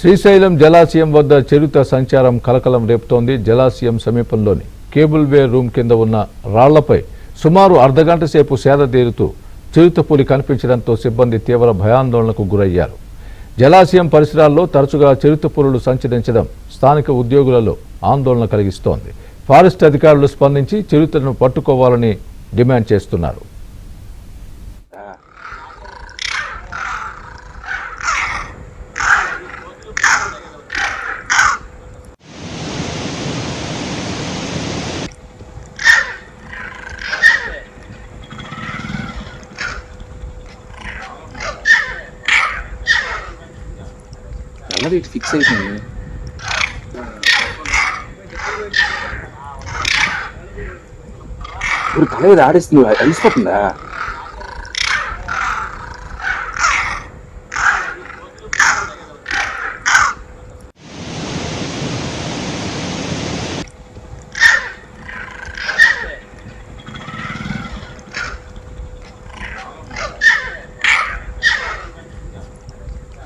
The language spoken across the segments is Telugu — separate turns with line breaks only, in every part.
శ్రీశైలం జలాశయం వద్ద చిరుత సంచారం కలకలం రేపుతోంది. జలాశయం సమీపంలోని కేబుల్ వే రూమ్ కింద ఉన్న రాళ్లపై సుమారు అర్ధగంట సేపు సేద తీరుతూ చిరుతపులి కనిపించడంతో సిబ్బంది తీవ్ర భయాందోళనకు గురయ్యారు. జలాశయం పరిసరాల్లో తరచుగా చిరుతపులులు సంచరించడం స్థానిక ఉద్యోగులలో ఆందోళన కలిగిస్తోంది. ఫారెస్ట్ అధికారులు స్పందించి చిరుతలను పట్టుకోవాలని డిమాండ్ చేస్తున్నారు.
ఆల్రెడీ ఇటు ఫిక్స్ అయిపోయింది. ఇప్పుడు తల మీద ఆడేస్తుంది, అలిసిపోతుందా?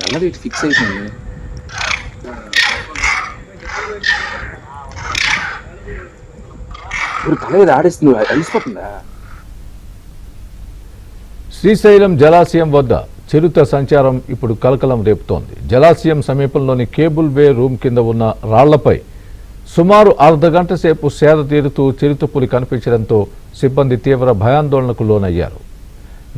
ఆల్రెడీ ఇటు ఫిక్స్ అయిపోయింది. తల మీద ఆడేస్తుంది, అలిసిపోతుందా?
శ్రీశైలం జలాశయం వద్ద చిరుత సంచారం ఇప్పుడు కలకలం రేపుతోంది. జలాశయం సమీపంలోని కేబుల్ వే రూమ్ కింద ఉన్న రాళ్లపై సుమారు అర్ధగంట సేపు సేద తీరుతూ చిరుతపులి కనిపించడంతో సిబ్బంది తీవ్ర భయాందోళనకు లోనయ్యారు.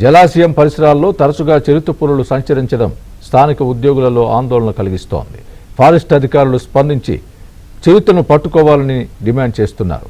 జలాశయం పరిసరాల్లో తరచుగా చిరుతపులులు సంచరించడం స్థానిక ఉద్యోగులలో ఆందోళన కలిగిస్తోంది. ఫారెస్ట్ అధికారులు స్పందించి చిరుతను పట్టుకోవాలని డిమాండ్ చేస్తున్నారు.